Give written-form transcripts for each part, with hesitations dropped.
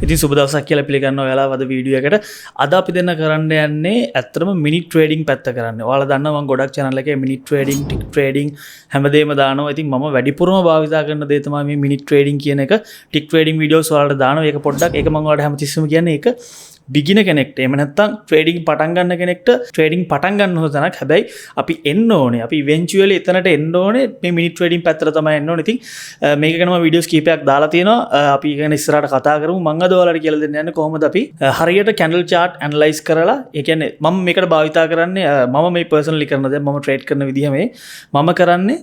ඉතින් සුබ දවසක් කියලා පිළිගන්නවා ඔයාලා අද වීඩියෝ එකට. අද අපි දෙන්න කරන්න යන්නේ ඇත්තටම මිනිට් ට්‍රේඩින් පැත්ත කරන්න. ඔයාලා දන්නවා මම ගොඩක් channel එකේ මිනිට් ට්‍රේඩින්, ටික් ට්‍රේඩින් හැමදේම දානවා. ඉතින් මම වැඩිපුරම භාවිතා කරන දේ තමයි මේ මිනිට් ට්‍රේඩින් කියන එක. ටික් ට්‍රේඩින් වීඩියෝස් ඔයාලට දානවා. ඒක පොඩ්ඩක් ඒක මම ඔයාලට හැමතිස්සෙම කියන්නේ ඒක බිගින කෙනෙක්ට එහෙම නැත්නම් ට්‍රේඩින් පටන් ගන්න කෙනෙක්ට ට්‍රේඩින් පටන් ගන්න හොඳ තැනක්. හැබැයි අපි එන්න ඕනේ. අපි ඉවෙන්චුවලි එතනට එන්න ඕනේ මේ මිනිට් ට්‍රේඩින් පැත්තට තමයි එන්න ඕනේ. ඉතින් මේක ගැන මම වීඩියෝස් කීපයක් දාලා තියෙනවා. අපි ගැන ඉස්සරහට කතා කරමු. මම අද ඔයාලට කියලා දෙන්න යන්නේ කොහොමද අපි හරියට කැන්ඩල් chart ඇනලයිස් කරලා ඒ කියන්නේ මම මේකට භාවිතා කරන්නේ මම මේ පර්සනලි කරන දේ මම ට්‍රේඩ් කරන විදිහ මේ මම කරන්නේ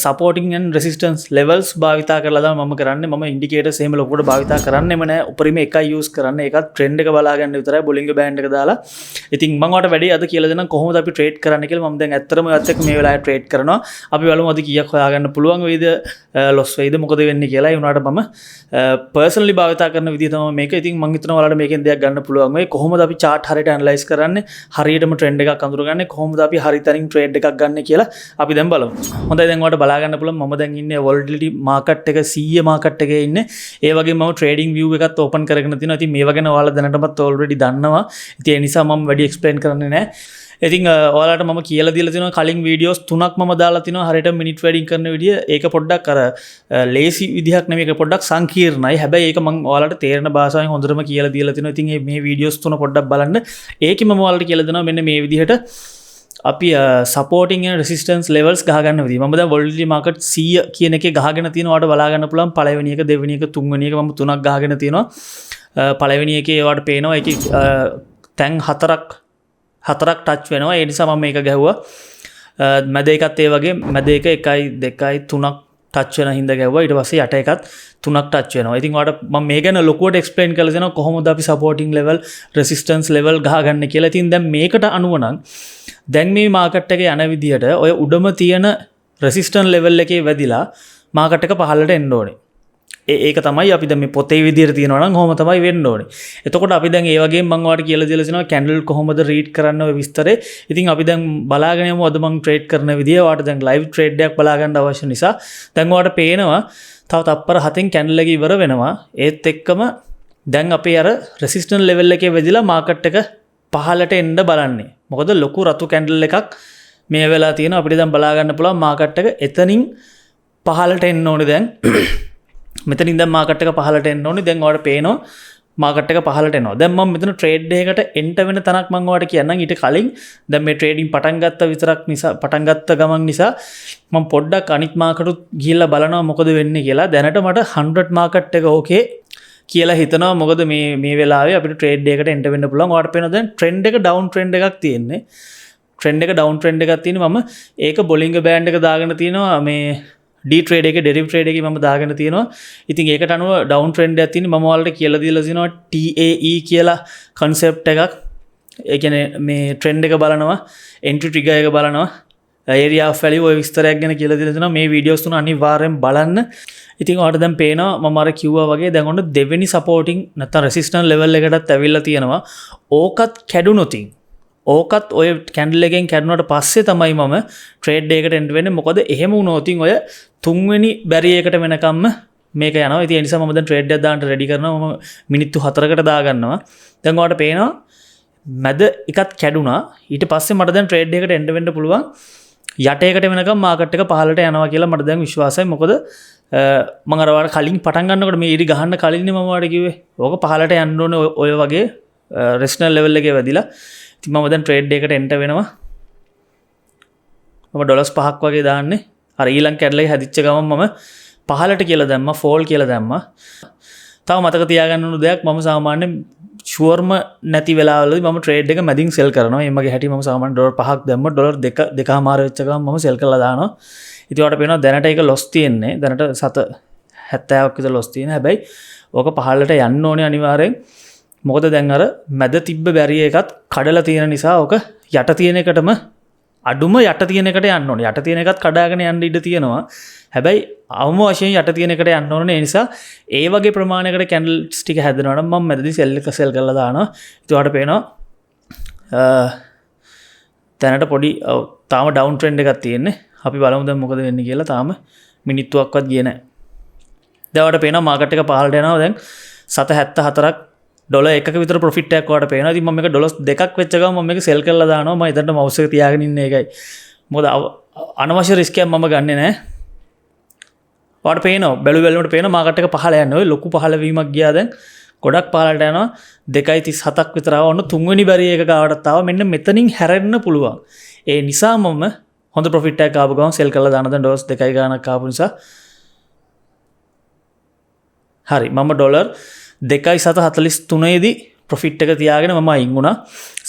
සපෝටිං ඇන්ඩ් රෙසිස්ටන්ස් ලෙවල්ස් භාවිතා කරලා තමයි මම කරන්නේ. මම ඉන්ඩිකේටර්ස් එහෙම ලොකුට භාවිතා කරන්නෙම නැහැ. උපරිම එකයි යූස් කරන්නේ. ඒකත් ට්‍රෙන්ඩ් එක බලා ගන්න විතරයි බොලිංගර් බෑන්ඩ් එක දාලා. ඉතින් මම ඔයාලට වැඩි අද කියලා දෙන්නම් කොහොමද අපි ට්‍රේඩ් කරන්න කියලා. මම දැන් ඇත්තටම ඔයත් එක්ක මේ වෙලාවේ ට්‍රේඩ් කරනවා. අපි බලමු අද කීයක් හොයාගන්න පුළුවන් වෙයිද, ලොස් වෙයිද, මොකද වෙන්නේ කියලා. ඒ වුණාට මම පර්සනලි භාවිතා කරන විදිහ තමයි මේක. ඉතින් මම හිතනවා ඔයාලට මේකෙන් දෙයක් ගන්න පුළුවන් වෙයි. කොහොමද අපි chart හරියට ඇනලයිස් කරන්නේ, හරියටම ට්‍රෙන්ඩ් එකක් අඳුරගන්නේ, කොහොමද අපි හරි තැනින් ට්‍රේඩ් එකක් ගන්න කියලා අපි දැන් බලමු. හොඳයි දැන් ඔයාලට බලා ගන්න මම දැන් ඉන්නේ වොලටිලිටි මාකට් එක 100 මාකට් එකේ ඉන්නේ. ඒ වගේම මම ට්‍රේඩින් view එකත් ඕපන් කරගෙන තිනවා. ඉතින් මේවා ගැන ඔයාලා දැනටමත් ඔල්රෙඩි දන්නවා. ඉතින් ඒ නිසා මම වැඩි එක්ස්ප්ලেইন කරන්නේ නැහැ. ඉතින් ඔයාලට මම කියලා දීලා තිනවා කලින් වීඩියෝස් 3ක් මම දාලා තිනවා හරියට මිනිට් ට්‍රේඩින් කරන විදිය. ඒක පොඩ්ඩක් අර ලේසි විදිහක් නෙමෙයි. ඒක පොඩ්ඩක් සංකීර්ණයි. හැබැයි ඒක මම ඔයාලට තේරෙන භාෂාවෙන් හොඳටම කියලා දීලා තිනවා. ඉතින් මේ වීඩියෝස් 3 පොඩ්ඩක් බලන්න. ඒකෙම මම ඔයාලට කියලා දෙනවා මෙන්න මේ විදිහට අපි සපෝටිං ඇන්ඩ් රෙසිස්ටන්ස් ලෙවල්ස් ගහගන්න විදිහ. මම දැන් වොලටිලිටි මාකට් 100 කියන එකේ ගහගෙන තියෙනවා. ඔයාලට බලා ගන්න පුළුවන් පළවෙනි එක, දෙවෙනි එක, තුන්වෙනි එක මම තුනක් ගහගෙන තියෙනවා. පළවෙනි එකේ ඔයාලට පේනවා ඒකේ තැන් හතරක් ටච් වෙනවා. ඒ නිසා මම මේක ගැහුවා. මැද එකත් ඒ වගේ මැද එක 1 2 3ක් ටච් වෙන හින්දා ගැහුවා. ඊට පස්සේ යට එකත් 3ක් ටච් වෙනවා. ඉතින් ඔයාලට මම මේ ගැන ලොකුවට එක්ස්ප්ලেইন කරලා දෙනවා කොහොමද අපි සපෝටිං ලෙවල්, රෙසිස්ටන්ස් ලෙවල් ගහගන්න කියලා. ඉතින් දැන් මේකට අනුව නම් දැන් මේ මාකට් එකේ යන විදියට ඔය උඩම තියෙන රෙසිස්ටන්ස් ලෙවල් එකේ වැදිලා මාකට් එක පහළට එන්න ඕනේ. ඒක තමයි අපි දැන් මේ පොතේ විදියට තියනවා නම් කොහොම තමයි වෙන්න ඕනේ. එතකොට අපි දැන් ඒ වගේම මම ඔයාලට කියලා දෙලා තිනවා කැන්ඩල් කොහොමද රීඩ් කරන්න ඔය විස්තරේ. ඉතින් අපි දැන් බලාගෙන යමු අද මම ට්‍රේඩ් කරන විදිය. ඔයාලට දැන් ලයිව් ට්‍රේඩ් එකක් බලා ගන්න අවශ්‍ය නිසා දැන් ඔයාලට පේනවා තව තප්පර 7න් කැන්ඩල් එක ඉවර වෙනවා. ඒත් එක්කම දැන් අපේ අර රෙසිස්ටන්ස් ලෙවල් එකේ වැදිලා මාකට් එක පහළට එන්න බලන්නේ. මොකද ලොකු රතු කැන්ඩල් එකක් මේ වෙලා තියෙනවා. අපිට දැන් බලා ගන්න පුළුවන් මාකට් එක එතනින් පහළට එන්න ඕනේ දැන්. මෙතනින් දැන් මාකට් එක පහළට එන්න ඕනේ. දැන් ඔයාලට පේනවා මාකට් එක පහළට එනවා. දැන් මම මෙතන ට්‍රේඩ් එකකට එන්ට වෙන තැනක් මම ඔයාලට කියන්නම්. ඊට කලින් දැන් මේ ට්‍රේඩින් පටන් ගත්ත ගමන් නිසා මම පොඩ්ඩක් අනිත් මාකටුත් ගිහිල්ලා බලනවා මොකද වෙන්නේ කියලා. දැනට මට 100 මාකට් එක ඕකේ කියලා හිතනවා. මොකද මේ වෙලාවේ අපිට ට්‍රේඩ් එකකට එන්ට වෙන්න පුළුවන්. ඔයාලට පේනවා දැන් ට්‍රෙන්ඩ් එක ඩවුන් ට්‍රෙන්ඩ් එකක් තියෙන්නේ. ට්‍රෙන්ඩ් එක ඩවුන් ට්‍රෙන්ඩ් එකක් තියෙන්නේ. මම ඒක බොලිංගර් බෑන්ඩ් එක දාගෙන තියෙනවා. මේ ඩී ට්‍රේඩ් එකේ ඩෙරිව් ට්‍රේඩ් එකේ මම දාගෙන තියෙනවා. ඉතින් ඒකට අනුව ඩවුන් ට්‍රෙන්ඩ් එකක් තියෙන්නේ. මම ඔයාලට කියලා දීලා තිනවා TAE කියලා concept එකක්. ඒ කියන්නේ මේ ට්‍රෙන්ඩ් එක බලනවා, entry trigger එක බලනවා, area of value ඔය විස්තරයක් ගැන කියලා දීලා තිනවා. මේ වීඩියෝස් තුන අනිවාර්යෙන් බලන්න. ඉතින් ඔයාලට දැන් පේනවා මම අර කිව්වා වගේ දැන් ඔන්න දෙවෙනි සපෝටිං නැත්නම් රෙසිස්ටන්ස් ලෙවල් එකටත් ඇවිල්ලා තියෙනවා. ඕකත් කැඩුනොතින් ඕකත් ඔය කැන්ඩල් එකෙන් කැඩුණාට පස්සේ තමයි මම ට්‍රේඩ් එකකට එන්න වෙන්නේ. මොකද එහෙම වුණොතින් ඔය තුන්වෙනි බැරිය එකට වෙනකම්ම මේක යනවා. ඉතින් ඒ නිසා මම දැන් ට්‍රේඩ් එකක් දාන්න රෙඩි කරනවා. මම මිනිත්තු 4කට දාගන්නවා. දැන් ඔයාලට පේනවා මැද එකත් කැඩුනා. ඊට පස්සේ මට දැන් ට්‍රේඩ් එකකට එන්න වෙන්න පුළුවන්. යට එකට වෙනකම් මාකට් එක පහළට යනවා කියලා මට දැන් විශ්වාසයි. මොකද මම අර ඔයාලට කලින් පටන් ගන්නකොට මේ ඉරි ගහන්න කලින්නේ මම ඔයාලට කිව්වේ ඕක පහළට යන්න ඕනේ ඔය වගේ රෙසිස්ටන්ස් ලෙවල් එකේ වැදිලා. ඉතින් මම දැන් ට්‍රේඩ් එකකට එන්ට වෙනවා. මම ඩොලර්ස් 5ක් වගේ දාන්නේ. අර ඊළඟ කැන්ඩල් එක හැදිච්ච ගමන් මම පහළට කියලා දැම්මා, ෆෝල් කියලා දැම්මා. තව මතක තියාගන්න ඕන දෙයක් මම සාමාන්‍යයෙන් ෂුවර්ම නැති වෙලාවලදී මම ට්‍රේඩ් එක මැදින් සෙල් කරනවා. මේ මගේ හැටි මම සාමාන්‍යයෙන් ඩොලර් 5ක් දැම්ම ඩොලර් 2.5 වෙච්ච ගමන් මම සෙල් කරලා දානවා. ඉතින් ඔයාලට පේනවා දැනට ඒක ලොස් තියෙන්නේ. දැනට 70ක් විතර ලොස් තියෙනවා. හැබැයි ඕක පහළට යන්න ඕනේ අනිවාර්යෙන්. මොකද දැන් අර මැද තිබ්බ බැරිය එකත් කඩලා තියෙන නිසා ඕක යට තියෙන එකටම අඩුම යට තියෙන එකට යන්න ඕනේ. යට තියෙන එකත් කඩාගෙන යන්න ඉඩ තියෙනවා. හැබැයි අවම වශයෙන් යට තියෙන එකට යන්න ඕනේ. ඒ නිසා ඒ වගේ ප්‍රමාණයකට කැන්ඩල්ස් ටික හැදෙනවා නම් මම මැදදී සෙල් කරලා දානවා. ඒත් ඔයාලට පේනවා දැනට පොඩි තාම ඩවුන් ට්‍රෙන්ඩ් එකක් තියෙන්නේ. අපි බලමු දැන් මොකද වෙන්නේ කියලා. තාම මිනිත්තුවක්වත් ගියේ නැහැ. දැන් ඔයාලට පේනවා මාකට් එක පහළට යනවා. දැන් $7.74ක් ඩොලර් 1ක විතර ප්‍රොෆිට් එකක් වාට පේනවා. ඉතින් මම මේක ඩොලර් 2ක් වෙච්ච ගමන් මම මේක සෙල් කරලා දානවා. මම එතනට මවුස් එක තියාගෙන ඉන්නේ ඒකයි. මොකද අනවශ්‍ය රිස්ක් එකක් මම ගන්නෙ නෑ. වාට පේනවා බැලුවට පේනවා මාකට් එක පහළ යනවා. ඔය ලොකු පහළ වීමක් ගියා දැන්. ගොඩක් පහළට යනවා. 2.37ක් විතර ආවා. ඔන්න තුන්වෙනි බැරි එක ගාවටත් ආවා. මෙන්න මෙතනින් හැරෙන්න පුළුවන්. ඒ නිසා මම හොඳ ප්‍රොෆිට් එකක් ආපු ගමන් සෙල් කරලා දානවා. දැන් ඩොලර්ස් 2 ගාණක් ආපු නිසා. හරි මම ඩොලර් 2.43 දී ප්‍රොෆිට් එක තියාගෙන මම අයින් වුණා.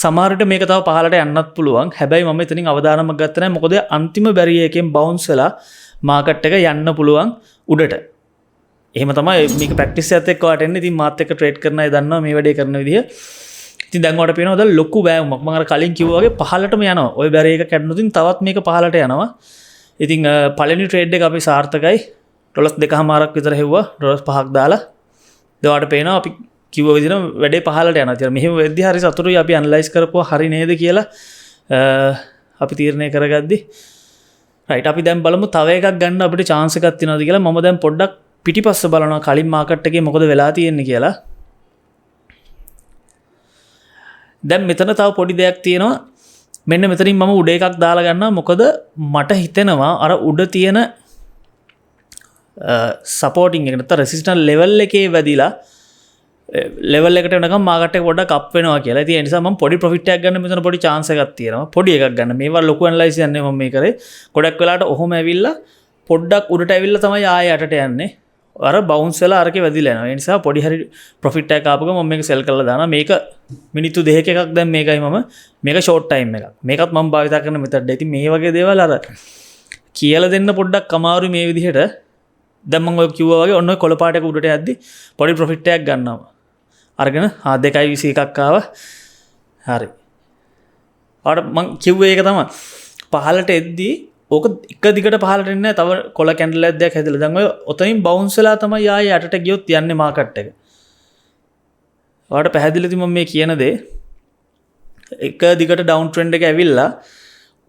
සමහර විට මේක තව පහළට යන්නත් පුළුවන්. හැබැයි මම එතනින් අවධානමක් ගත්තේ නැහැ. මොකද අන්තිම බැරි එකෙන් බවුන්ස් වෙලා මාකට් එක යන්න පුළුවන් උඩට. එහෙම තමයි මේක ප්‍රැක්ටිස් එකත් එක්ක වට එන්නේ. ඉතින් මාත් එක්ක ට්‍රේඩ් කරන අය දන්නවා මේ වැඩේ කරන විදිහ. ඉතින් දැන් ඔයාලට පේනවා දැන් ලොකු බෑවුමක්. මම අර කලින් කිව්වා වගේ පහළටම යනවා. ওই බැරි එක කැඩුණොත් තවත් මේක පහළට යනවා. ඉතින් පළවෙනි ට්‍රේඩ් එක අපි සාර්ථකයි. ඩොලර්ස් 2.5ක් විතර හෙව්වා. ඩොලර්ස් 5ක් දාලා. දැන් පේනවා අපි කිව්ව විදිහට වැඩේ පහළට යනවා. ඉතින් මෙහෙම වෙද්දි හරි සතුටුයි අපි ඇනලයිස් කරපුවා හරි නේද කියලා අපි තීරණය කරගද්දි. රයිට් අපි දැන් බලමු තව එකක් ගන්න අපිට chance එකක් තියෙනවද කියලා. මම දැන් පොඩ්ඩක් පිටිපස්ස බලනවා කලින් මාකට් එකේ මොකද වෙලා තියෙන්නේ කියලා. දැන් මෙතන තව පොඩි දෙයක් තියෙනවා. මෙන්න මෙතනින් මම උඩ එකක් දාලා ගන්නවා. මොකද මට හිතෙනවා අර උඩ තියෙන සපෝටිං එක නැත්නම් රෙසිස්ටන්ස් ලෙවල් එකේ වැදිලා ලෙවල් එකට වෙනකම් මාකට් එක පොඩ්ඩක් අප් වෙනවා කියලා. ඉතින් ඒ නිසා මම පොඩි ප්‍රොෆිට් එකක් ගන්න මෙතන පොඩි chance එකක් තියෙනවා. පොඩි එකක් ගන්න. මේවා ලොකු ඇනලයිසිස් යන්නේ මම මේ කරේ. ගොඩක් වෙලාවට ඔහොම ඇවිල්ලා පොඩ්ඩක් උඩට ඇවිල්ලා තමයි ආයෙ යටට යන්නේ. අර බවුන්ස් වෙලා අරකේ වැදිලා යනවා. ඒ නිසා පොඩි හරි ප්‍රොෆිට් එකක් ආපු ගමන් මම මේක සෙල් කරලා දානවා. මේක මිනිත්තු 2ක එකක් දැන් මේකයි මම මේක ෂෝට් ටයිම් එකක්. මේකත් මම භාවිත කරන මෙතඩ් එක. ඉතින් මේ වගේ දේවල් අර කියලා දෙන්න පොඩ්ඩක් අමාරුයි මේ විදිහට. දැන් මම ඔය කිව්වා වගේ ඔන්න ඔය කොළ පාටක උඩට යද්දි පොඩි ප්‍රොෆිට් එකක් ගන්නවා. අරගෙන 2.21ක් ආවා. හරි. ආට මං කිව්වේ ඒක තමයි. පහළට එද්දී ඕක එක දිගට පහළට එන්නේ නැහැ. තව කොළ කැන්ඩල් එකක් දෙයක් හැදලා. දැන් ඔය ඔතනින් බවුන්ස් වෙලා තමයි ආයෙ යටට ගියොත් යන්නේ මාකට් එක. ඔයාලට පැහැදිලිද මම මේ කියන දේ? එක දිගට ඩවුන් ට්‍රෙන්ඩ් එක ඇවිල්ලා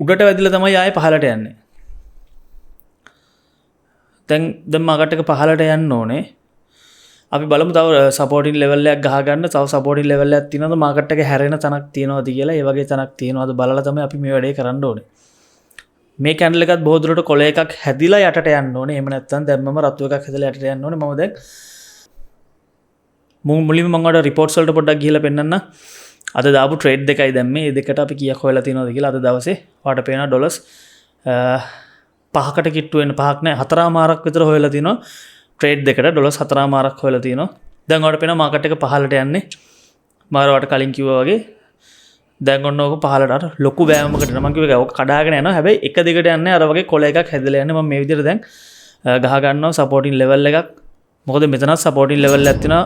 උඩට වැදිලා තමයි ආයෙ පහළට යන්නේ. දැන් මාකට් එක පහළට යන්න ඕනේ. අපි බලමු තව සපෝටින් ලෙවල් එකක් ගහගන්න. තව සපෝටින් ලෙවල් එකක් තියෙනවද මාකට් එක හැරෙන තැනක් තියෙනවද කියලා. ඒ වගේ තැනක් තියෙනවද බලලා තමයි අපි මේ වැඩේ කරන්න ඕනේ. මේ කැන්ඩල් එකත් බොහෝ දුරට කොළ එකක් හැදිලා යටට යන්න ඕනේ. එහෙම නැත්නම් දැන් මම රතු එකක් හැදලා යටට යන්න ඕනේ. මම දැන් මුලින්ම මම වල රිපෝට්ස් වලට පොඩ්ඩක් ගිහලා පෙන්නන්න. අද දාපු ට්‍රේඩ් දෙකයි දැන් මේ දෙකට අපි කීයක් හොයලා තියෙනවද කියලා අද දවසේ ඔයාලට පේනවා ඩොලර්ස් 5කට කිට්ටු වෙන 5ක් නෑ 4මාරක් විතර හොයලා තිනවා. ට්‍රේඩ් දෙකට ඩොලර්ස් 4මාරක් හොයලා තිනවා. දැන් ඔයාලට පේනවා මාකට් එක පහළට යන්නේ. මාරවට කලින් කිව්වා වගේ දැන් ඔන්න ඕක පහළට අර ලොකු බෑමකට යනවා. මම කිව්වා ඕක කඩාගෙන යනවා. හැබැයි එක දිගට යන්නේ අර වගේ කොළ එකක් හැදලා යන්නේ. මම මේ විදිහට දැන් ගහ ගන්නවා සපෝටින් ලෙවල් එකක්. මොකද මෙතනත් සපෝටින් ලෙවල් එකක් තියෙනවා.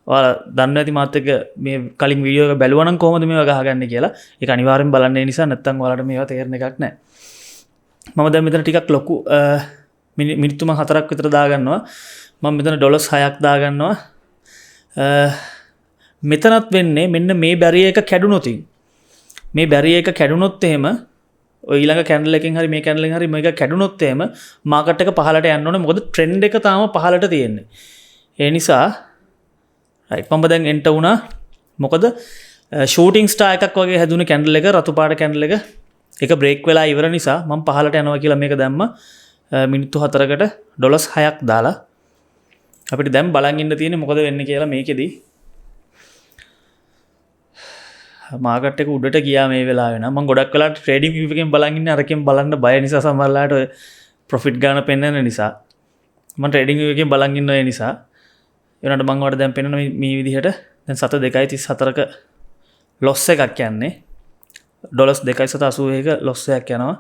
ඔයාලා දන්නවා ඇති මාත් එක්ක මේ කලින් වීඩියෝ එක බැලුවා නම් කොහොමද මේවා ගහගන්නේ කියලා. ඒක අනිවාර්යෙන් බලන්න ඒ නිසා නැත්තම් ඔයාලට මේවා තේරෙන එකක් නැහැ. මම දැන් මෙතන ටිකක් ලොකු මිනිත්තු 4ක් විතර දාගන්නවා. මම මෙතන ඩොලර්ස් 6ක් දාගන්නවා. මෙතනත් වෙන්නේ මෙන්න මේ බැරිය එක කැඩුනොත් මේ බැරිය එක කැඩුනොත් එහෙම ඔය ඊළඟ කැන්ඩල් එකෙන් හරි මේ කැන්ඩල් එකෙන් හරි මේක කැඩුනොත් එහෙම මාකට් එක පහළට යන්න ඕනේ. මොකද ට්‍රෙන්ඩ් එක තාම පහළට තියෙන්නේ. ඒ නිසා රයිට් මම දැන් එන්ටර් වුණා. මොකද ෂූටින් ස්ටාර් එකක් වගේ හැදුනේ කැන්ඩල් එක රතු පාට කැන්ඩල් එක. ඒක බ්‍රේක් වෙලා ඉවර නිසා මම පහළට යනවා කියලා මේක දැම්ම මිනිත්තු 4කට ඩොලර්ස් 6ක් දාලා අපිට දැන් බලන් ඉන්න තියෙන්නේ මොකද වෙන්නේ කියලා මේකෙදි. මාකට් එක උඩට ගියා මේ වෙලාවේ නම් මම ගොඩක් වෙලාවට ට්‍රේඩින් view එකෙන් බලන් ඉන්නේ අරකින් බලන්න බය නිසා සමහරලාට ඔය ප්‍රොෆිට් ගන්න පෙන්වන නිසා මම ට්‍රේඩින් view එකෙන් බලන් ඉන්න ඒ නිසා ඒනට මම වඩ දැන් පෙන්වන මේ විදිහට දැන් 2.34ක ලොස් එකක් යන්නේ ඩොලර්ස් 2.81ක ලොස් එකක් යනවා.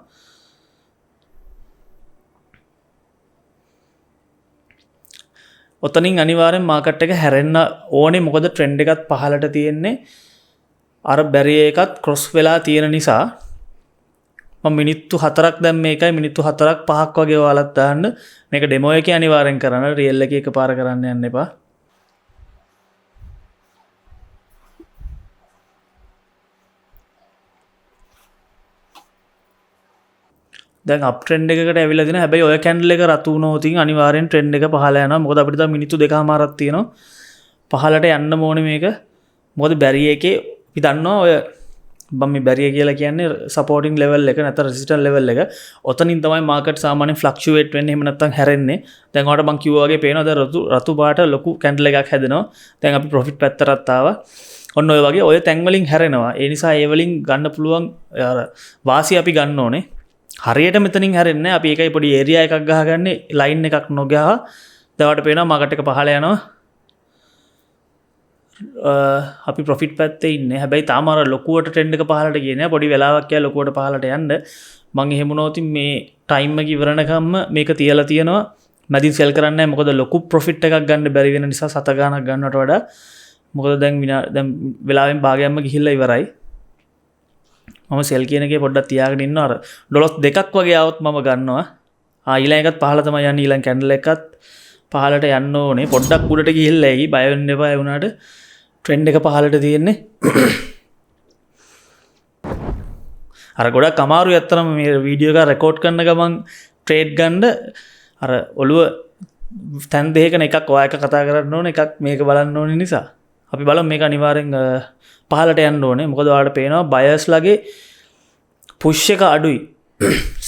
ඔතනින් අනිවාර්යෙන් මාකට් එක හැරෙන්න ඕනේ. මොකද ට්‍රෙන්ඩ් එකත් පහළට තියෙන්නේ. අර බැරිය එකත් ක්‍රොස් වෙලා තියෙන නිසා මම මිනිත්තු 4ක් දැන් මේකයි මිනිත්තු 4ක් 5ක් වගේ ඔයාලත් දාන්න. මේක ඩෙමෝ එකේ අනිවාර්යෙන් කරන්න. රියල් එකේ එකපාර කරන්න යන්න එපා. දැන් අප් ට්‍රෙන්ඩ් එකකට ඇවිල්ලා දින. හැබැයි ඔය කැන්ඩල් එක රතු වුණොත් අනිවාර්යෙන් ට්‍රෙන්ඩ් එක පහළ යනවා. මොකද අපිට දැන් මිනිත්තු 2කමාරක් තියෙනවා. පහලට යන්න ඕනේ මේක. මොකද බැරිය එකේ අපි දන්නවා ඔය බම් මේ බැරිය කියලා කියන්නේ සපෝටින් ලෙවල් එක නැත්නම් රෙසිස්ටන්ස් ලෙවල් එක. ඔතනින් තමයි මාකට් සාමාන්‍යයෙන් ෆ්ලක්චුවේට් වෙන්නේ. එහෙම නැත්නම් හැරෙන්නේ. දැන් ඔයාලට මම කිව්වා වගේ පේනවා දැන් රතු පාට ලොකු කැන්ඩල් එකක් හැදෙනවා. දැන් අපි ප්‍රොෆිට් පැත්තට ආවා. ඔන්න ඔය වගේ ඔය තැන් වලින් හැරෙනවා. ඒ නිසා ඒ වලින් ගන්න පුළුවන් අර වාසිය අපි ගන්න ඕනේ. හරියට මෙතනින් හැරෙන්නේ අපි ඒකයි පොඩි ඒරියා එකක් ගහගන්නේ ලයින් එකක් නොගහා. දැන් ඔයාලට පේනවා මාකට් එක පහළ යනවා. අපි ප්‍රොෆිට් පැත්තේ ඉන්නේ. හැබැයි තාම අර ලොකුවට ට්‍රෙන්ඩ් එක පහළට ගියේ නෑ. පොඩි වෙලාවක් කියලා ලොකුවට පහළට යන්න. මම එහෙම වුණොත් මේ ටයිම් එක ඉවරනකම්ම මේක තියලා තියෙනවා. මැදින් සෙල් කරන්නේ නැහැ. මොකද ලොකු ප්‍රොෆිට් එකක් ගන්න බැරි වෙන නිසා සත ගාණක් ගන්නවට වඩා. මොකද දැන් වෙලාවෙන් භාගයක්ම ගිහිල්ලා ඉවරයි. මම සෙල් කියන එකේ පොඩ්ඩක් තියාගෙන ඉන්නවා. අර ඩොලර් දෙකක් වගේ આવොත් මම ගන්නවා. ඊළඟ එකත් පහළ තමයි යන්නේ. ඊළඟ කැන්ඩල් එකත් පහළට යන්න ඕනේ. පොඩ්ඩක් උඩට ගිහිල්ලා ඒකි බය වෙන්න එපා. ඒ වුණාට ට්‍රෙන්ඩ් එක පහළට තියෙන්නේ. අර ගොඩක් අමාරුයි අත්‍තරම මේ වීඩියෝ එක රෙකෝඩ් කරන ගමන් ට්‍රේඩ් ගන්න අර ඔළුව තැන් දෙකක එකක් ඔයා එක කතා කරන්න ඕනේ එකක් මේක බලන්න ඕනේ නිසා අපි බලමු මේක අනිවාර්යෙන් පහළට යන්න ඕනේ. මොකද ඔයාලට පේනවා බයර්ස් ලගේ පුෂ් එක අඩුයි.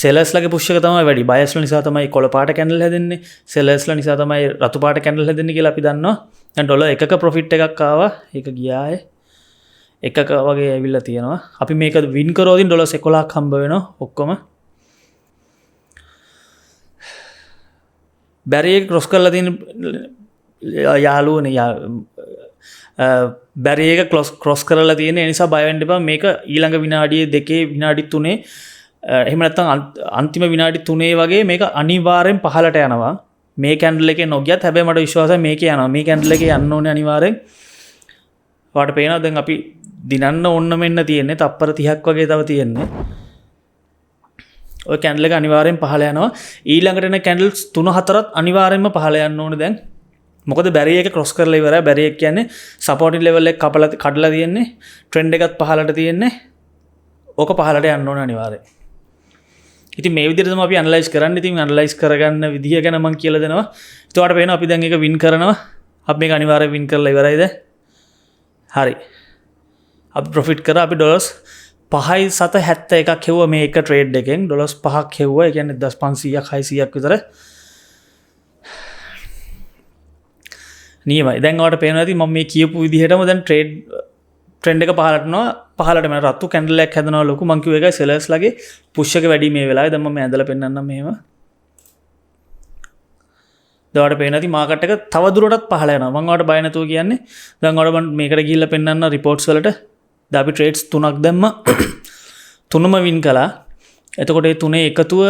සෙලර්ස් ලගේ පුෂ් එක තමයි වැඩි. බයර්ස් නිසා තමයි කොළ පාට කැන්ඩල් හැදෙන්නේ. සෙලර්ස් නිසා තමයි රතු පාට කැන්ඩල් හැදෙන්නේ කියලා අපි දන්නවා. දැන් ඩොලර් එකක ප්‍රොෆිට් එකක් ආවා. ඒක ගියායේ. එකක වගේ ඇවිල්ලා තියෙනවා. අපි මේක වින් කරෝදින් ඩොලර් 11ක් හම්බ වෙනවා ඔක්කොම. බැරියක ක්‍රොස් කරලා තියෙන යාළුවනේ බැරියක ක්‍රොස් කරලා තියෙන නිසා බය වෙන්න එපා. මේක ඊළඟ විනාඩියේ දෙකේ විනාඩි 3 එහෙම නැත්නම් අන්තිම විනාඩි 3 වගේ මේක අනිවාර්යෙන් පහළට යනවා. මේ කැන්ඩල් එකේ නොගියත් හැබැයි මට විශ්වාසයි මේකේ යනවා. මේ කැන්ඩල් එකේ යන්න ඕනේ අනිවාර්යෙන්. ඔයාලට පේනවා දැන් අපි දිනන්න ඕන්න මෙන්න තියෙන්නේ තප්පර 30ක් වගේ තව තියෙන්නේ. ඔය කැන්ඩල් එක අනිවාර්යෙන් පහළ යනවා. ඊළඟට එන කැන්ඩල්ස් 3-4ත් අනිවාර්යෙන්ම පහළ යන්න ඕනේ දැන්. මොකද බැරිය එක ක්‍රොස් කරලා ඉවරයි. බැරිය එක කියන්නේ සපෝටින් ලෙවල් එක කඩලා තියෙන්නේ. ට්‍රෙන්ඩ් එකත් පහළට තියෙන්නේ. ඕක පහළට යන්න ඕනේ අනිවාර්යෙන්. ඉතින් මේ විදිහට තමයි අපි ඇනලයිස් කරන්නේ. ඉතින් ඇනලයිස් කරගන්න විදිය ගැන මම කියලා දෙනවා. ඒකට පේනවා අපි දැන් ඒක වින් කරනවා. අපි මේක අනිවාර්යෙන් වින් කරලා ඉවරයි දැන්. හරි. අපි ප්‍රොෆිට් කරා. අපි ඩොලර්ස් 5.71ක් හෙව්වා මේ එක ට්‍රේඩ් එකෙන්. ඩොලර්ස් 5ක් හෙව්වා. ඒ කියන්නේ 1500ක් 600ක් විතර. නියමයි. දැන් ඔයාලට පේනවා ඇති මම මේ කියපු විදිහටම දැන් ට්‍රෙන්ඩ් එක පහළට යනවා. පහළට මම රතු කැන්ඩල් එකක් හැදෙනවා ලොකු. මම කිව්ව එකයි සෙලර්ස් ලගේ පුෂ් එක වැඩි මේ වෙලාවේ. දැන් මම ඇඳලා පෙන්නන්නම් මෙහෙම. දැන් ඔයාලට පේනවා ඇති මාකට් එක තව දුරටත් පහළ යනවා. මම ඔයාලට බය නැතුව කියන්නේ. දැන් ඔයාලට මම මේකට ගිහිල්ලා පෙන්නන්න රිපෝට්ස් වලට. දැන් අපි ට්‍රේඩ්ස් 3ක් දැම්ම. තුනම වින් කළා. එතකොට මේ තුනේ එකතුව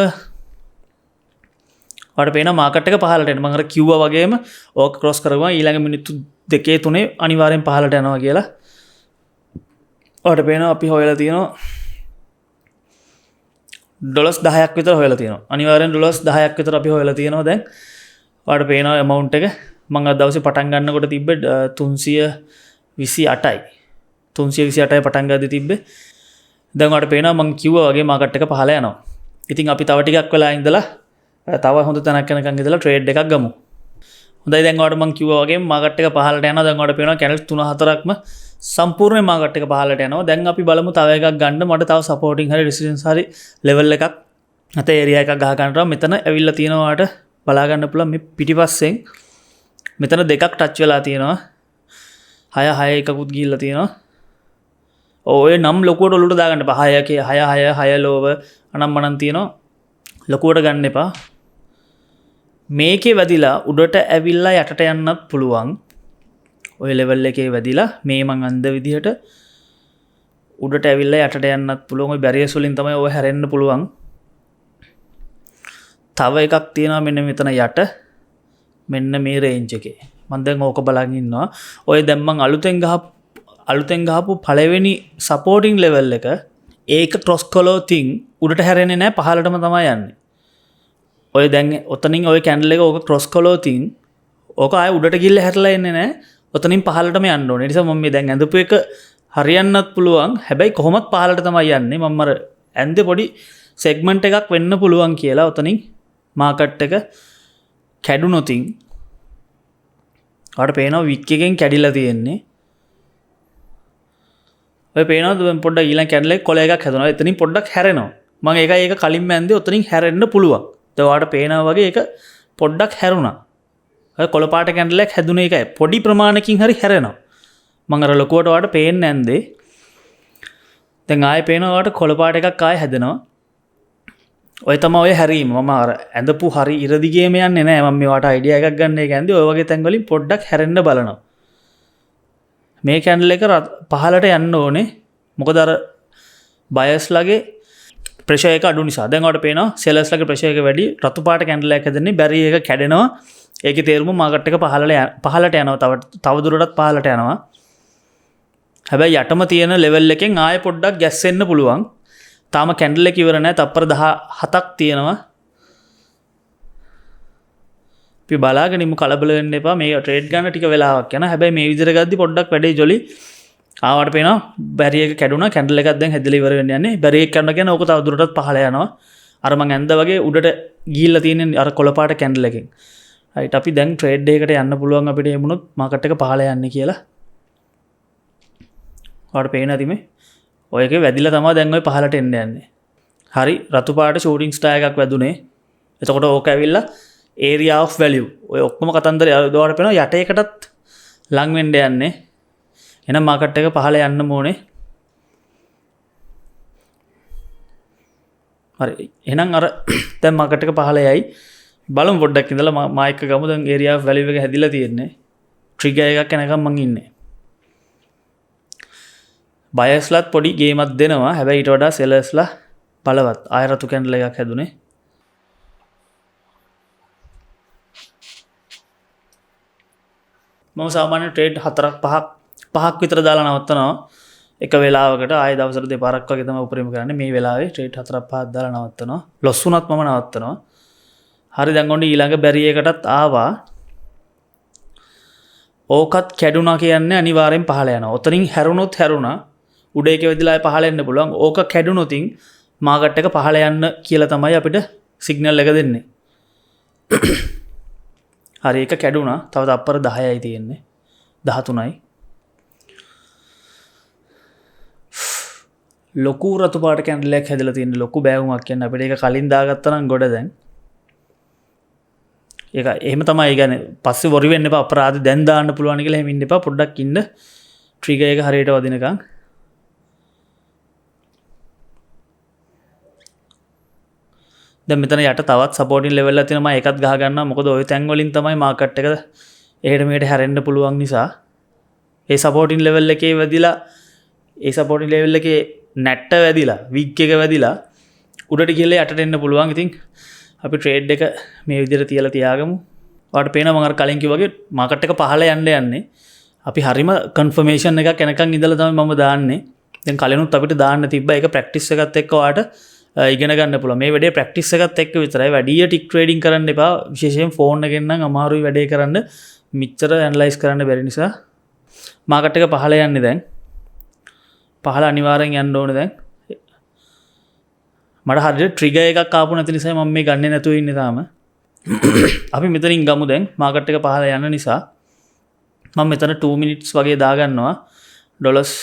ඔයාලට පේනවා මාකට් එක පහළට එනවා. මම අර කිව්වා වගේම ඕක ක්‍රොස් කරගම ඊළඟ මිනිත්තු 2-3 අනිවාර්යෙන් පහළට යනවා කියලා. ඔයාලට පේනවා අපි හොයලා තියෙනවා ඩොලර්ස් 10ක් විතර හොයලා තියෙනවා. අනිවාර්යෙන් ඩොලර්ස් 10ක් විතර අපි හොයලා තියෙනවා දැන්. ඔයාලට පේනවා amount එක මම අද දවසේ පටන් ගන්නකොට තිබ්බේ 328යි. 328යි පටන් ගද්දි තිබ්බේ. දැන් ඔයාලට පේනවා මම කිව්වා වගේ මාකට් එක පහළ යනවා. ඉතින් අපි තව ටිකක් වෙලා ඉඳලා තව හොඳ තැනක් යනකම් ඉඳලා ට්‍රේඩ් එකක් ගමු. හොඳයි දැන් ඔයාලට මම කිව්වා වගේ මාකට් එක පහළට යනවා. දැන් ඔයාලට පේනවා කැන්ඩල් 3-4ක්ම සම්පූර්ණ මාකට් එක පහළට යනවා. දැන් අපි බලමු තව එකක් ගන්න. මට තව සපෝටින් හරි රෙසිස්ටන්ස් හරි ලෙවල් එකක් නැත්නම් ඒරියා එකක් ගහ ගන්නවා. මෙතන ඇවිල්ලා තියෙනවා ඔයාලට බලා ගන්න පුළුවන් මේ පිටිපස්සෙන් මෙතන දෙකක් ටච් වෙලා තියෙනවා. 6 එකකුත් ගිහිල්ලා තියෙනවා. ඔය නම් ලොකුවට ඔලුවට දාගන්න එපා. 6 ලෝව අනම්මනම් තියෙනවා. ලොකුවට ගන්න එපා. මේකේ වැදිලා උඩට ඇවිල්ලා යටට යන්නත් පුළුවන්. ඔය ලෙවල් එකේ වැදිලා මේ මං අන්ද විදිහට උඩට ඇවිල්ලා යටට යන්නත් පුළුවන්. ඔය බැරියර්ස් වලින් තමයි ඔය හැරෙන්න පුළුවන්. තව එකක් තියෙනවා මෙන්න මෙතන යට. මෙන්න මේ රේන්ජ් එකේ. මම දැන් ඕක බලන් ඉන්නවා. ඔය දැන් මං අලුතෙන් ගහපු පළවෙනි සපෝටින් ලෙවල් එක ඒක ක්‍රොස් කළොතින් උඩට හැරෙන්නේ නැහැ පහළටම තමයි යන්නේ. ඔය දැන් ඔතනින් ඔය කැන්ඩල් එක ඕක ක්‍රොස් කළොතින් ඕක ආය උඩට ගිහිල්ලා හැරලා එන්නේ නැහැ. ඔතනින් පහළටම යන්න ඕනේ. ඒ නිසා මම මේ දැන් ඇඳපු එක හරියන්නත් පුළුවන්. හැබැයි කොහොමත් පහළට තමයි යන්නේ. මම අර ඇඳේ පොඩි සෙග්මන්ට් එකක් වෙන්න පුළුවන් කියලා ඔතනින් මාකට් එක කැඩුනොතින් ඔයාලට පේනවා වික් එකෙන් කැඩිලා තියෙන්නේ. ඔය පේනවද පොඩ්ඩක් ඊළඟ කැඩලේ කොළ එකක් හැදුණා. එතනින් පොඩ්ඩක් හැරෙනවා. මම ඒක කලින් මැන්දේ ඔතනින් හැරෙන්න පුළුවන්. දැන් ඔයාලට පේනවා වගේ ඒක පොඩ්ඩක් හැරුණා. ඔය කොළ පාට කැඩලයක් හැදුනේ එකයි. පොඩි ප්‍රමාණකින් හරි හැරෙනවා. මම අර ලොකුවට ඔයාලට පේන්නේ නැන්දේ. දැන් ආයෙ පේනවා ඔයාලට කොළ පාට එකක් ආයෙ හැදෙනවා. ඔය තමයි ඔය හැරීම. මම අර ඇඳපු හරි ඉර දිගේම යන්නේ නැහැ. මම මේවට අයිඩියා එකක් ගන්න එක ඇන්දේ ඔය වගේ තැන් වලින් පොඩ්ඩක් හැරෙන්න බලනවා. මේ කැන්ඩල් එක පහළට යන්න ඕනේ. මොකද අර බයස්ලාගේ ප්‍රෙෂර් එක අඩු නිසා. දැන් ඔයාලට පේනවා සෙලර්ස්ලාගේ ප්‍රෙෂර් එක වැඩි. රතු පාට කැන්ඩල් එකක් හැදෙන්නේ බැරි එක කැඩෙනවා. ඒකේ තේරුම මාකට් එක පහළට යනවා. තව දුරටත් පහළට යනවා. හැබැයි යටම තියෙන ලෙවල් එකෙන් ආයෙ පොඩ්ඩක් ගැස්සෙන්න පුළුවන්. තාම කැන්ඩල් එක ඉවර නැහැ. තප්පර 17ක් තියෙනවා. අපි බලාගෙන ඉමු, කලබල වෙන්න එපා. මේ ට්‍රේඩ් ගන්න ටික වෙලාවක් යනවා. හැබැයි මේ විදිහට ගද්දි පොඩ්ඩක් වැඩේ ජොලි. ආවට පේනවා බැරි එක කැඩුනා. කැන්ඩල් එකක් දැන් හැදලා ඉවර වෙන්න යන්නේ. බැරි එක කැඩුණා කියන්නේ ඕක තව දුරටත් පහළ යනවා. අර මං ඇඳ වගේ උඩට ගිහිල්ලා තියෙන අර කොළ පාට කැන්ඩල් එකෙන්. රයිට්, අපි දැන් ට්‍රේඩ් එකකට යන්න පුළුවන් අපිට එමුණොත් මාකට් එක පහළ යන්නේ කියලා. ඔයාලට පේනවා ඇති මේ. ඔය එකේ වැදිලා තමයි දැන් ඔය පහළට එන්න යන්නේ. හරි, රතු පාට ෂූටින් ස්ටාර් එකක් වැදුනේ. එතකොට ඕක ඇවිල්ලා area of value. ඔය ඔක්කොම කතන්දරය ඔයාලට පේනවා යට එකටත් ලඟ වෙන්න යන්නේ. එහෙනම් මාකට් එක පහළ යන්න ඕනේ. හරි, එහෙනම් අර දැන් මාකට් එක පහළ යයි. බලමු පොඩ්ඩක් ඉඳලා මා එක්ක ගමු. දැන් area of value එක හැදිලා තියෙන්නේ. ට්‍රිගර් එකක් එනකම් මං ඉන්නේ. බයස්ලාත් පොඩි ගේමක් දෙනවා. හැබැයි ඊට වඩා සෙලර්ස්ලා බලවත්. ආය රතු කැන්ඩල් එකක් හැදුනේ. මම සාමාන්‍ය ට්‍රේඩ් 4-5ක් විතර දාලා නවත්තනවා එක වෙලාවකට. ආය දවසට දෙපාරක් වගේ තමයි උපරිම කරන්නේ. මේ වෙලාවේ ට්‍රේඩ් 4-5ක් දාලා නවත්තනවා. ලොස් වුණත් මම නවත්තනවා. හරි, දැන් ඔන්න ඊළඟ බැරි එකටත් ආවා. ඕකත් කැඩුනා කියන්නේ අනිවාර්යෙන් පහළ යනවා. ඔතනින් හැරුණොත් හැරුණා. උඩ එකේ වෙදිලා පහළ එන්න පුළුවන්. ඕක කැඩුනොතින් මාකට් එක පහළ යන්න කියලා තමයි අපිට සිග්නල් එක දෙන්නේ. හරි, ඒක කැඩුනා. තව තප්පර 10යි තියෙන්නේ. 13යි. ලොකු රතු පාට කැන්ඩල් එකක් හැදලා තියෙන ලොකු බෑවුමක් කියන්නේ අපිට. ඒක කලින් දාගත්තා නම් ගොඩ දැන්. ඒක එහෙම තමයි. ඒ කියන්නේ පස්සේ වොරි වෙන්න එපා. අපරාධ දැන් දාන්න පුළුවන් කියලා එහෙම ඉන්න එපා. පොඩ්ඩක් ඉන්න. ට්‍රිගර් එක හරියට වදිනකන්. දැන් මෙතන යට තවත් සපෝටින් ලෙවල් එකක් තියෙනවා. මම ඒකත් ගහ ගන්නවා. මොකද ওই තැන් වලින් තමයි මාකට් එක එහෙට මෙහෙට හැරෙන්න පුළුවන් නිසා. ඒ සපෝටින් ලෙවල් එකේ වැදිලා, ඒ සපෝටින් ලෙවල් එකේ නැට්ට වැදිලා, වික් එක වැදිලා උඩට ගිහලා යටට එන්න පුළුවන්. ඉතින් අපි ට්‍රේඩ් එක මේ විදිහට තියලා තියාගමු. ඔයාලට පේනවා මම අර කලින් කිව්වා වගේ මාකට් එක පහළ යන්නේ. අපි හරිම කන්ෆර්මේෂන් එකක් එනකන් ඉඳලා තමයි මම දාන්නේ. දැන් කලිනුත් අපිට දාන්න තිබ්බා. ඒක ප්‍රැක්ටිස් එකත් එක්ක ඔයාලට ඉගෙන ගන්න පුළුවන්. මේ වැඩේ ප්‍රැක්ටිස් එකත් එක්ක විතරයි. වැඩි ටික් ට්‍රේඩින් කරන්න එපා. විශේෂයෙන් ෆෝන් එකෙන් නම් අමාරුයි වැඩේ කරන්න. මෙච්චර ඇනලයිස් කරන්න බැරි නිසා. මාකට් එක පහළ යන්නේ දැන්. පහළ අනිවාර්යෙන් යන්න ඕනේ දැන්. මට හරියට ට්‍රිගර් එකක් ආපු නැති නිසා මම මේ ගන්නේ නැතුව ඉන්නේ තාම. අපි මෙතනින් ගමු දැන්. මාකට් එක පහළ යන නිසා මම මෙතන 2 minutes වගේ දාගන්නවා. ඩොලර්ස්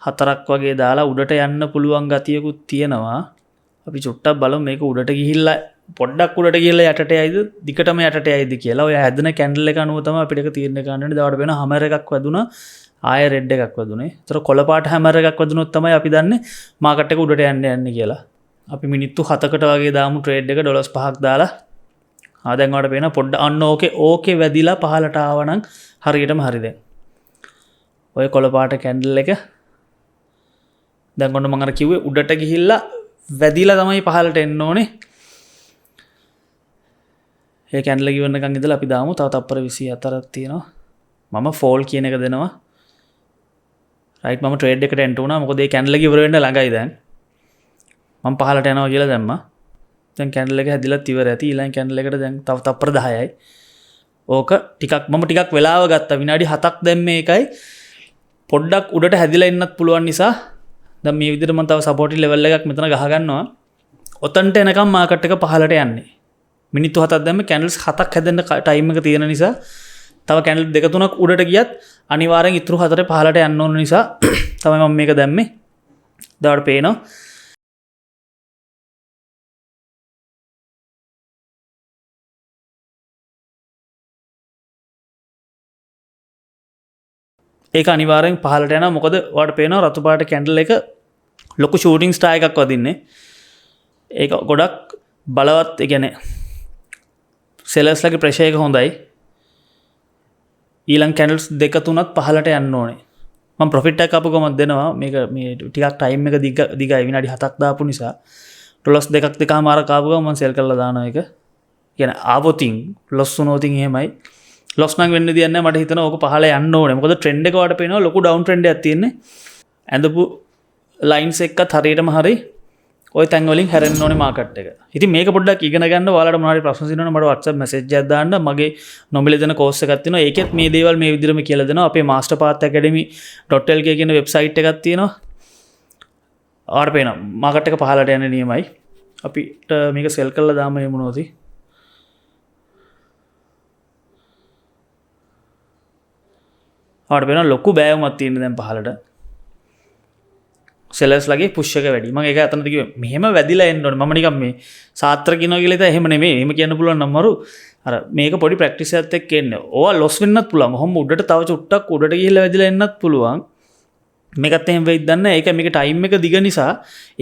4ක් වගේ දාලා උඩට යන්න පුළුවන් ගතියකුත් තියෙනවා. අපි චුට්ටක් බලමු මේක උඩට ගිහිල්ලා පොඩ්ඩක් උඩට ගිහිල්ලා යටට යයිද දිගටම යටට යයිද කියලා. ඔය හැදෙන කැන්ඩල් එක අනුව තමයි අපිට ඒක තීරණය කරන්න වෙන්නේ. දවල්ට වෙන හැමර් එකක් වැදුනා. ආය රෙඩ් එකක් වැදුනේ. ඒතර කොළ පාට හැමර් එකක් වැදුනොත් තමයි අපි දන්නේ මාකට් එක උඩට යන්නේ කියලා. අපි මිනිත්තු 7කට වගේ දාමු ට්‍රේඩ් එක ඩොලර්ස් 5ක් දාලා. දැන් ඔයාලට පේන පොඩ්ඩ අන්න ඕකේ වැදිලා පහලට ආවනම් හරියටම හරි දැන්. ඔය කොළ පාට කැන්ඩල් එක දැන් ඔන්න මම අර කිව්වේ උඩට ගිහිල්ලා වැදිලා තමයි පහලට එන්න ඕනේ. ඒ කැන්ඩල් එක ඉවරනකන් ඉඳලා අපි දාමු. තව තප්පර 24ක් තියෙනවා. මම ෆෝල් කියන එක දෙනවා. රයිට්, මම ට්‍රේඩ් එකට එන්ටර් වුණා. මොකද මේ කැන්ඩල් එක ඉවර වෙන්න ළඟයි දැන්. මම පහලට යනවා කියලා දැම්මා. දැන් කැන්ඩල් එක හැදිලත් ඉවර ඇති. ඊළඟ කැන්ඩල් එකට දැන් තව තප්පර 10යි. ඕක මම ටිකක් වෙලාව ගත්තා. විනාඩි 7ක් දැන් මේකයි. පොඩ්ඩක් උඩට හැදිලා ඉන්නත් පුළුවන් නිසා දැන් මේ විදිහට මම තව සපෝටින් ලෙවල් එකක් මෙතන ගහ ගන්නවා. ඔතනට එනකම් මාකට් එක පහලට යන්නේ. මිනිත්තු 7ක් දැම්ම කැන්ඩල්ස් 7ක් හැදෙන්න ටයිම් එක තියෙන නිසා තව කැන්ඩල් දෙක තුනක් උඩට ගියත් අනිවාර්යෙන් ඉතුරු 4 පහලට යන්න ඕන නිසා තමයි මම මේක දැම්මේ. දාවට පේනවා. ඒක අනිවාර්යෙන් පහලට යනවා. මොකද ඔයාලට පේනවා රතු පාට කැන්ඩල් එක ලොකු ෂූටින් ස්ටාර් එකක් වදින්නේ. ඒක ගොඩක් බලවත්. ඒ කියන්නේ සෙලර්ස්ලගේ ප්‍රෙෂර් එක හොඳයි. ඊළඟ කැන්ඩල්ස් දෙක තුනක් පහලට යන්න ඕනේ. මම ප්‍රොෆිට් එකක් අපු ගමන් දෙනවා. මේක මේ ටිකක් ටයිම් එක දිගයි විනාඩි 7ක් දාපු නිසා ඩොලර්ස් දෙකක් දෙකමාරක් ආපු ගමන් මම සෙල් කරලා දානවා ඒක. කියන්නේ ආවොතින් ලොස් වුණොතින් එහෙමයි. ලොස් නම් වෙන්න දෙයක් නැහැ. මට හිතෙනවා ඕක පහල යන්න ඕනේ. මොකද ට්‍රෙන්ඩ් එක වලට පේනවා ලොකු ඩවුන් ට්‍රෙන්ඩ් එකක් තියෙන්නේ. ඇඳපු ලයින්ස් එකත් හරියටම හරි ඔය තැන් වලින් හැරෙන්න ඕනේ මාකට් එක. ඉතින් මේක පොඩ්ඩක් ඉගෙන ගන්න ඔයාලට මොනවා හරි ප්‍රශ්න තියෙනවා නම් මට WhatsApp message එකක් දාන්න. මගේ නොමිලේ දෙන කෝස් එකක් තියෙනවා. ඒකෙත් මේ දේවල් මේ විදිහටම කියලා දෙනවා. අපේ master path academy.lk කියන වෙබ්සයිට් එකක් තියෙනවා. ඔයාලට පේනවා මාකට් එක පහලට යන නියමයි. අපිට මේක සෙල් කරලා දාම මේ මොනවද? ඔයාලට පේනවා ලොකු බෑවුමක් තියෙන දැන් පහලට. සෙලර්ස් ලගේ පුෂ් එක වැඩි. මම ඒක අතනදි කිව්වේ මෙහෙම වැදිලා එන්න ඕනේ. මම නිකන් මේ සාත්‍ර කියනවා කියලා ඉතින් එහෙම නෙමෙයි. එහෙම කියන්න පුළුවන් නම් මරු අර මේක පොඩි ප්‍රැක්ටිස් එකත් එක්ක එන්නේ. ඕවා ලොස් වෙන්නත් පුළුවන්. ඔහොම උඩට තව චුට්ටක් උඩට ගිහිල්ලා වැදිලා එන්නත් පුළුවන්. මේකත් එහෙම වෙයිද දන්නේ නැහැ. ඒක මේක ටයිම් එක දිග නිසා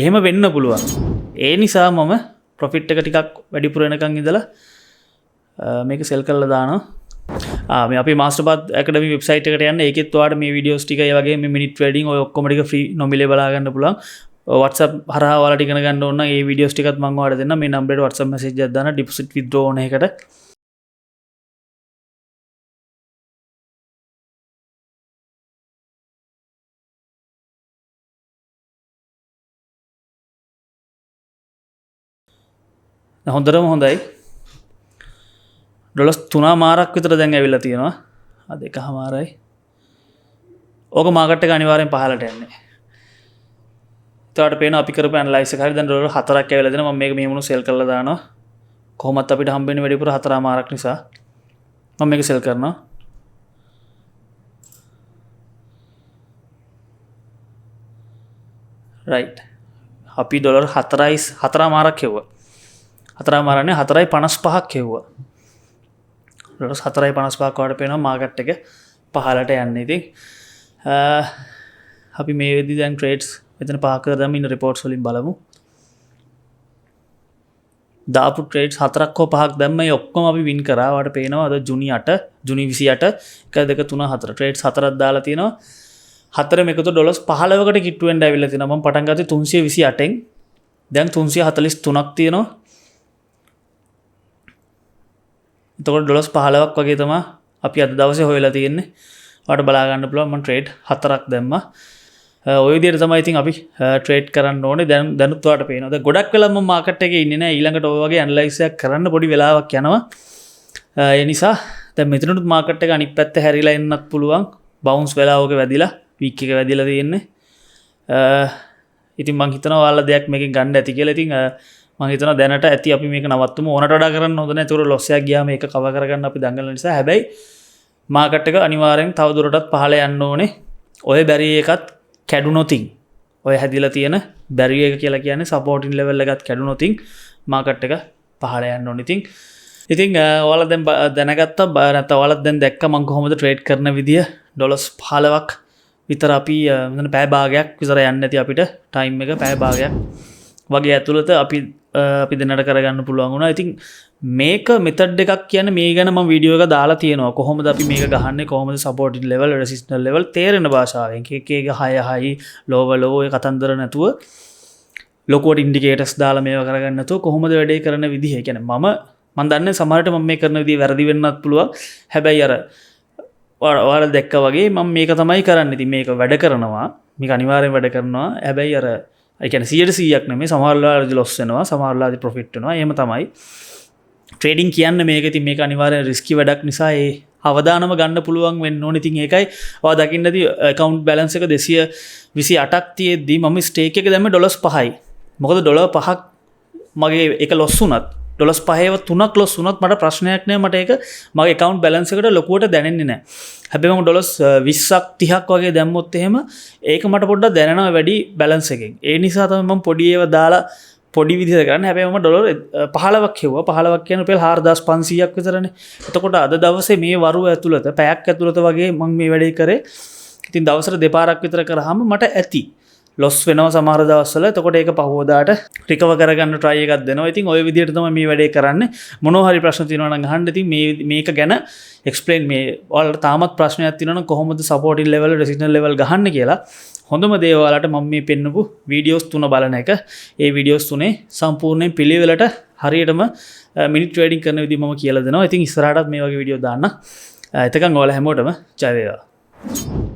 එහෙම වෙන්න පුළුවන්. ඒ නිසා මම ප්‍රොෆිට් එක ටිකක් වැඩිපුර වෙනකන් ඉඳලා මේක සෙල් කරලා දානවා. මේ අපේ මාස්ටර් පාත් ඇකඩමි වෙබ්සයිට් එකට යන්න. ඒකෙත් ඔයාලට මේ වීඩියෝස් ටික ඒ වගේ මේ මිනිට් ට්‍රේඩින් ඔය ඔක්කොම ටික ෆ්‍රී නොමිලේ බලා ගන්න පුළුවන්. WhatsApp හරහා ඔයාලට ඉගෙන ගන්න ඕන නම් ඒ වීඩියෝස් ටිකත් මම ඔයාලට දෙන්නම්. මේ නම්බරේට WhatsApp message එකක් දාන්න deposit withdraw ඕන එකට. හොඳටම හොඳයි. ඩොලර්ස් 3 විතර දැන් ඇවිල්ලා තියෙනවා. අද 1මාරයි. ඕක මාකට් එක අනිවාර්යෙන් පහලට යන්නේ. ඒකට පේනවා අපි කරපු ඇනලයිස් එක හරිය දැන් ඩොලර් 4ක් ඇවිල්ලා දෙනවා. මම මේක මෙහෙමනු සෙල් කරලා දානවා. කොහොමත් අපිට හම්බෙන්නේ වැඩිපුර 4මාරක් නිසා මම මේක සෙල් කරනවා. රයිට්. අපි ඩොලර් 4මාරක් හෙව්වා. 4මාරනේ 4.55ක් හෙව්වා. ඩොලර්ස් 4.55ක් වඩ පේනවා මාකට් එක පහලට යන්නේ. ඉතින් අපි මේ වෙද්දි දැන් ට්‍රේඩ්ස් මෙතන පහක් කරලා දැම්ම ඉන්න රිපෝට්ස් වලින් බලමු. දාපු ට්‍රේඩ්ස් 4ක් හෝ 5ක් දැම්ම මේ ඔක්කොම අපි වින් කරා. ඔයාලට පේනවා අද ජුනි 28 1 2 3 4 ට්‍රේඩ්ස් 4ක් දාලා තියෙනවා. 4 එකතු ඩොලර්ස් 15කට කිට්ටු වෙන්න ඇවිල්ලා තියෙනවා. මම පටන් ගත්තේ 328න්. දැන් 343ක් තියෙනවා. එතකොට ඩොලර්ස් 15ක් වගේ තමයි අපි අද දවසේ හොයලා තියෙන්නේ. ඔයාලට බලා ගන්න පුළුවන් මම ට්‍රේඩ් 4ක් දැම්මා. ඔය විදිහට තමයි ඉතින් අපි ට්‍රේඩ් කරන්න ඕනේ. දැනුත් ඔයාලට පේනවා. දැන් ගොඩක් වෙලා මම මාකට් එකේ ඉන්නේ නැහැ. ඊළඟට ඔය වගේ ඇනලයිස් එකක් කරන්න පොඩි වෙලාවක් යනවා. ඒ නිසා දැන් මෙතනට මාකට් එක අනිත් පැත්ත හැරිලා එන්නත් පුළුවන්. බවුන්ස් වෙලා ඕක වැදිලා වීක් එක වැදිලා තියෙන්නේ. ඉතින් මම හිතනවා ඔයාලා දෙයක් මේකෙන් ගන්න ඇති කියලා. ඉතින් මම හිතනවා දැනට ඇති අපි මේක නවත්තමු. ඕනට වඩා කරන්න හොඳ නැහැ. ඒතකොට ලොස් එකක් ගියාම ඒක කවර් කරගන්න අපි දඟලන නිසා. හැබැයි මාකට් එක අනිවාර්යෙන් තව දුරටත් පහළ යන්න ඕනේ. ඔය බැරි එකත් කැඩුනොතින් ඔය හැදිලා තියෙන බැරි එක කියලා කියන්නේ සපෝටින් ලෙවල් එකත් කැඩුනොතින් මාකට් එක පහළ යන්න ඕනේ. ඉතින් ඔයාලා දැන් දැනගත්තා නැත්නම් ඔයාලා දැන් දැක්ක මම කොහොමද ට්‍රේඩ් කරන විදිය. ඩොලර්ස් 15ක් විතර අපි මෙතන පැය භාගයක් විතර යන්නේ නැති අපිට ටයිම් එක පැය භාගයක් වගේ ඇතුළත අපි දෙන්නට කරගන්න පුළුවන් වුණා. ඉතින් මේක මෙතඩ් එකක් කියන්නේ මේ ගැන මම වීඩියෝ එක දාලා තියෙනවා. කොහොමද අපි මේක ගහන්නේ, කොහොමද සපෝටින් ලෙවල් රෙසිස්ටන්ස් ලෙවල් තේරෙන භාෂාවෙන් එක හයි ලෝ ඔය කතන්දර නැතුව ලොකුවට ඉන්ඩිකේටර්ස් දාලා මේවා කරගන්න නැතුව කොහොමද වැඩේ කරන විදිහ. ඒ කියන්නේ මම දන්නේ සමහරට මම මේ කරන විදිහ වැරදි වෙන්නත් පුළුවන්. හැබැයි අර ඔයාලා දැක්ක වගේ මම මේක තමයි කරන්නේ. ඉතින් මේක වැඩ කරනවා. මේක අනිවාර්යෙන් වැඩ කරනවා. හැබැයි අර ඒ කියන්නේ 100%ක් නෙමෙයි. සමහර වෙලාවලදී ලොස් වෙනවා, සමහර වෙලාවදී ප්‍රොෆිට් වෙනවා. එහෙම තමයි. ට්‍රේඩින් කියන්නේ මේක. ඉතින් මේක අනිවාර්යෙන් රිස්කි වැඩක් නිසා ඒ අවදානම ගන්න පුළුවන් වෙන්න ඕනේ. ඉතින් ඒකයි ඔයා දකින්න ඇති account balance එක 228ක් තියෙද්දි මම ස්ටේක් එක දැම්මේ ඩොලර්ස් 5යි. මොකද ඩොලර් 5ක් මගේ එක ලොස් වුණත් ඩොලස් 5ව 3ක් ලොස් වුණත් මට ප්‍රශ්නයක් නෑ මට ඒක මගේ account balance එකට ලොකුවට දැනෙන්නේ නෑ. හැබැයි මම ඩොලස් 20ක් 30ක් වගේ දැම්මොත් එහෙම ඒක මට පොඩ්ඩක් දැනෙනවා වැඩි balance එකෙන්. ඒ නිසා තමයි මම පොඩි ඒවා දාලා පොඩි විදිහට කරන්නේ. හැබැයි මම ඩොලර් 15ක් හෙව්වා. 15ක් කියන්නේ රුපියල් 4500ක් විතරනේ. එතකොට අද දවසේ මේ වරුව ඇතුළත පැයක් ඇතුළත වගේ මම මේ වැඩේ කරේ. ඉතින් දවසට දෙපාරක් විතර කරාම මට ඇති. ලොස් වෙනවා සමහර දවස්වල. එතකොට ඒක පහවදාට රිකවර් කරගන්න try එකක් දෙනවා. ඉතින් ওই විදිහට තමයි මේ වැඩේ කරන්නේ. මොනවා හරි ප්‍රශ්න තියෙනවා නම් අහන්න. ඉතින් මේක ගැන explain මේ ඔයාලට තාමත් ප්‍රශ්නයක් තියෙනවා නම් කොහොමද supporting level resistance level ගහන්න කියලා හොඳම දේ ඔයාලට මම මේ පෙන්නපු වීඩියෝස් 3 බලන එක. ඒ වීඩියෝස් 3 සම්පූර්ණයෙන් පිළිවෙලට හරියටම මිනිත් ට්‍රේඩින් කරන විදිහ මම කියලා දෙනවා. ඉතින් ඉස්සරහටත් මේ වගේ වීඩියෝ දාන්න. එතකන් ඔයාලා හැමෝටම ජය වේවා.